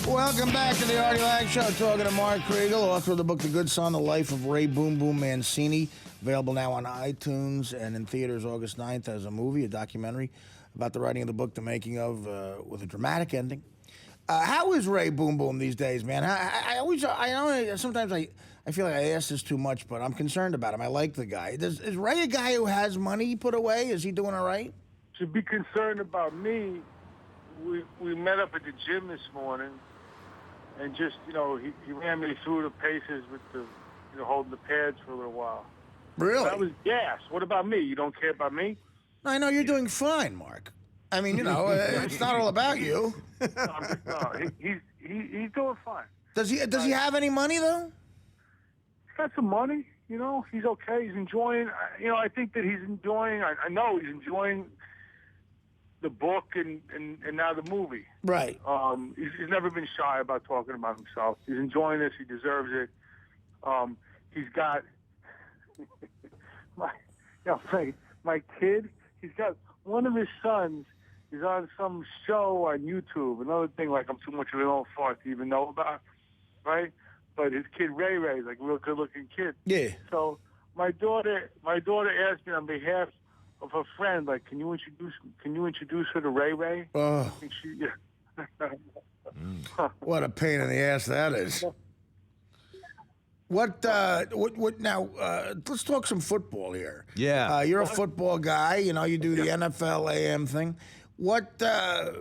Welcome back to the Artie Lange Show. Talking to Mark Kriegel, author of the book The Good Son, The Life of Ray Boom Boom Mancini. Available now on iTunes and in theaters August 9th as a movie, a documentary about the writing of the book, the making of, with a dramatic ending. How is Ray Boom Boom these days, man? Sometimes I feel like I ask this too much, but I'm concerned about him. I like the guy. Is Ray a guy who has money put away? Is he doing all right? To be concerned about me, we met up at the gym this morning, and just, he ran me through the paces with the, holding the pads for a little while. Really? That was gas. What about me? You don't care about me? I know you're doing fine, Mark. I mean, it's not all about you. No, he's doing fine. Does he have any money though? He's got some money. He's okay. He's enjoying. I think that he's enjoying. I know he's enjoying the book and now the movie. Right. He's never been shy about talking about himself. He's enjoying this. He deserves it. He's got my kid. He's got one of his sons. He's on some show on YouTube. Another thing, like, I'm too much of an old fart to even know about, right? But his kid Ray is like a real good-looking kid. Yeah. So my daughter asked me on behalf of her friend, like, can you introduce her to Ray? Oh. And she, What a pain in the ass that is. What now? Let's talk some football here. Yeah. You're a football guy. You do the NFL AM thing. What are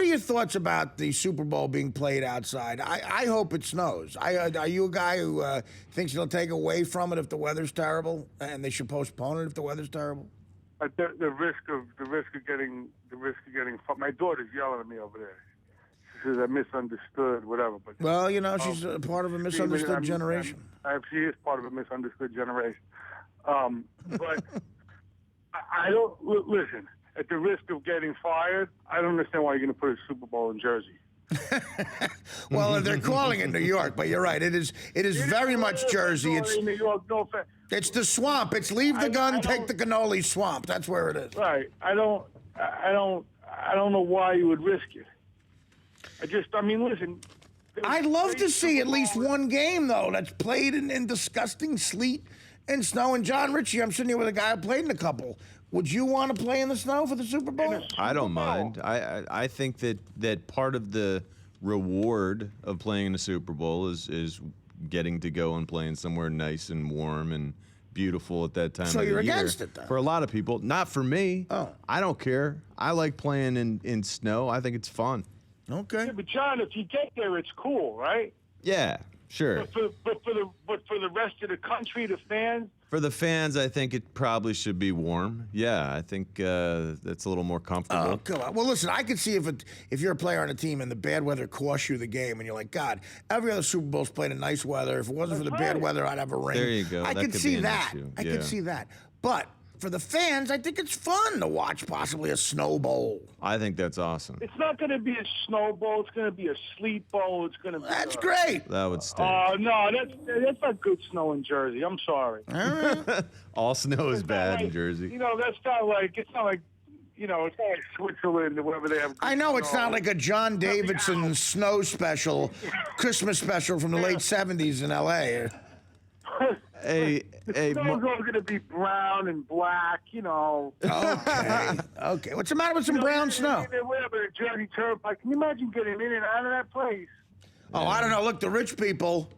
your thoughts about the Super Bowl being played outside? I hope it snows. Are you a guy who thinks they'll take away from it if the weather's terrible, and they should postpone it if the weather's terrible? The risk of getting my daughter's yelling at me over there. She says I misunderstood, whatever. But she's a part of a misunderstood generation. She is part of a misunderstood generation. But I don't listen. At the risk of getting fired, I don't understand why you're going to put a Super Bowl in Jersey. Well, they're calling it New York, but you're right. It is very much Jersey. It's New York, no offense. It's the swamp. It's leave the gun, take the cannoli swamp. That's where it is. Right. I don't know why you would risk it. Listen. I'd love to see at least one game, though, that's played in disgusting sleet and snow. And John Ritchie, I'm sitting here with a guy who played in a couple. Would you want to play in the snow for the Super Bowl? I don't mind. I think that part of the reward of playing in the Super Bowl is getting to go and playing somewhere nice and warm and beautiful at that time of the year. So you're against it, then? For a lot of people. Not for me. Oh. I don't care. I like playing in snow. I think it's fun. Okay. Yeah, but John, if you get there, it's cool, right? Yeah, sure. But for the rest of the country, the fans. For the fans, I think it probably should be warm. Yeah, I think that's a little more comfortable. Oh, come on. Well, listen, I could see if you're a player on a team and the bad weather costs you the game, and you're like, God, every other Super Bowl's played in nice weather. If it wasn't for the bad weather, I'd have a ring. There you go. I That could could see be an that. issue. I Yeah. could see that. But for the fans, I think it's fun to watch possibly a snow bowl. I think that's awesome. It's not going to be a snow bowl. It's going to be a sleet bowl. It's going to be. That's great. That would stink. Oh no, that's not good snow in Jersey. I'm sorry. All right. All snow is It's not bad like- in Jersey. it's not like it's not like Switzerland or wherever they have. I know it's snow. not like a John Davidson snow special, Christmas special from the late 70s in L.A. Hey, Snow's all going to be brown and black, Okay. What's the matter with some brown snow? Whatever, the Jersey Turnpike. Can you imagine getting in and out of that place? Oh, I don't know. Look, the rich people,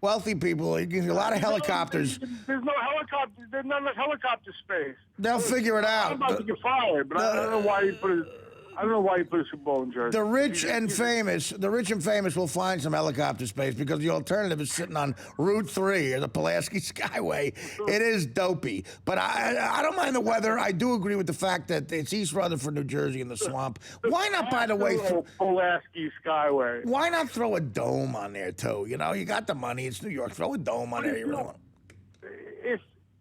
wealthy people, you get a lot of helicopters. There's no helicopter. There's not enough helicopter space. They'll figure it out. I'm about to get fired, but I don't know why you put it. I don't know why you put a Super Bowl in Jersey. The rich and famous will find some helicopter space because the alternative is sitting on Route 3 or the Pulaski Skyway. It is dopey. But I don't mind the weather. I do agree with the fact that it's East Rutherford, New Jersey, in the swamp. Why not, by the way, Pulaski Skyway? why not throw a dome on there, too? You got the money. It's New York. Throw a dome on there. You really want.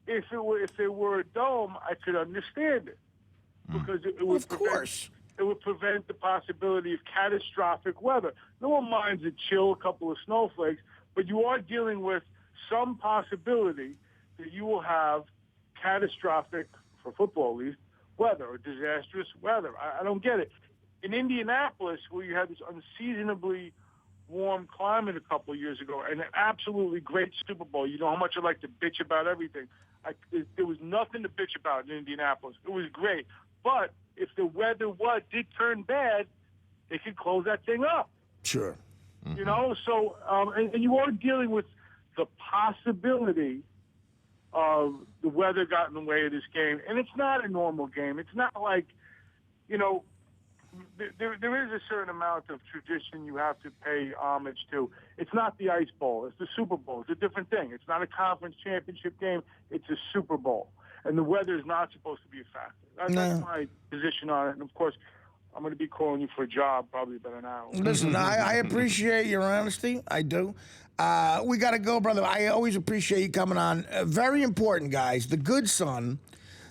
If it were a dome, I could understand it because it would Of course. It would prevent the possibility of catastrophic weather. No one minds a chill, a couple of snowflakes, but you are dealing with some possibility that you will have catastrophic, for football at least, weather or disastrous weather. I don't get it. In Indianapolis, where you have this unseasonably warm climate a couple of years ago, and an absolutely great Super Bowl. You know how much I like to bitch about everything. There was nothing to bitch about in Indianapolis. It was great. But if the weather did turn bad, they could close that thing up. Sure. Mm-hmm. You know, so and you are dealing with the possibility of the weather got in the way of this game, and it's not a normal game. It's not like, you know, there is a certain amount of tradition you have to pay homage to. It's not the Ice Bowl. It's the Super Bowl. It's a different thing. It's not a conference championship game. It's a Super Bowl, and the weather is not supposed to be a factor. That's my position on it, and of course, I'm going to be calling you for a job probably about an hour. Listen, I appreciate your honesty. I do. We got to go, brother. I always appreciate you coming on. Very important, guys. The Good Son,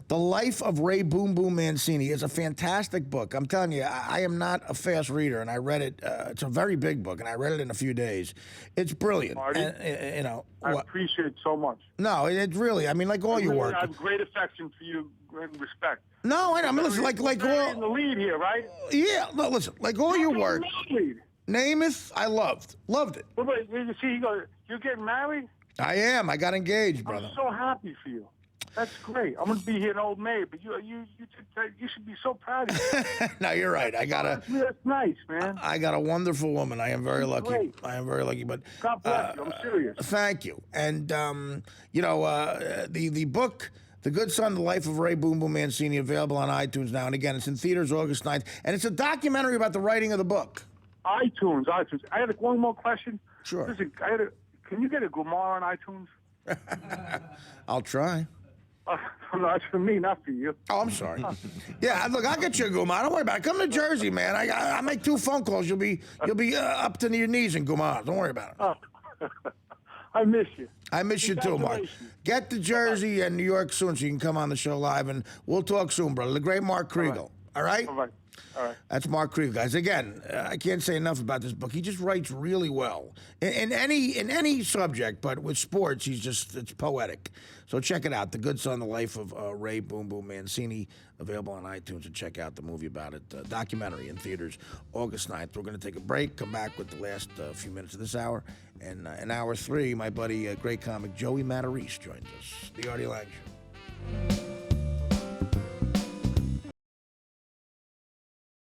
The Life of Ray Boom Boom Mancini is a fantastic book. I'm telling you, I am not a fast reader, and I read it. It's a very big book, and I read it in a few days. It's brilliant. Artie, and, you know, I appreciate it so much. No, it's really, I mean, like all your work. I have great affection for you and respect. No, I mean, listen, like You're all. in the lead here, right? Yeah, no, listen, like all your work. Lead. Namath, I loved it. Wait, you see, you're getting married? I am. I got engaged, brother. I'm so happy for you. That's great. I'm going to be here an old maid, but you should be so proud of you. No, you're right. That's nice, man. I got a wonderful woman. I am very lucky. Great. I am very lucky. But God bless you. I'm serious. Thank you. And you know, the book, The Good Son, The Life of Ray Boom Boom Mancini, available on iTunes now. And again, it's in theaters August 9th. And it's a documentary about the writing of the book. iTunes. I had one more question. Sure. Listen, can you get a Gumar on iTunes? I'll try. No, that's for me, not for you. Oh, I'm sorry. Yeah, look, I'll get you a Gumar. Don't worry about it. Come to Jersey, man. I make 2 phone calls. You'll be up to your knees in Gumar. Don't worry about it. Oh. I miss you. I miss you too, Mark. Get to Jersey and New York soon so you can come on the show live, and we'll talk soon, brother. The great Mark Kriegel. All right? All right. All right. That's Mark Kriegel, guys. Again, I can't say enough about this book. He just writes really well in any subject, but with sports, it's poetic. So check it out. The Good Son, The Life of Ray Boom Boom Mancini, available on iTunes, and check out the movie about it. Documentary in theaters August 9th. We're going to take a break, come back with the last few minutes of this hour. And in hour 3, my buddy, great comic Joey Matarese joins us. The Artie Lange Show.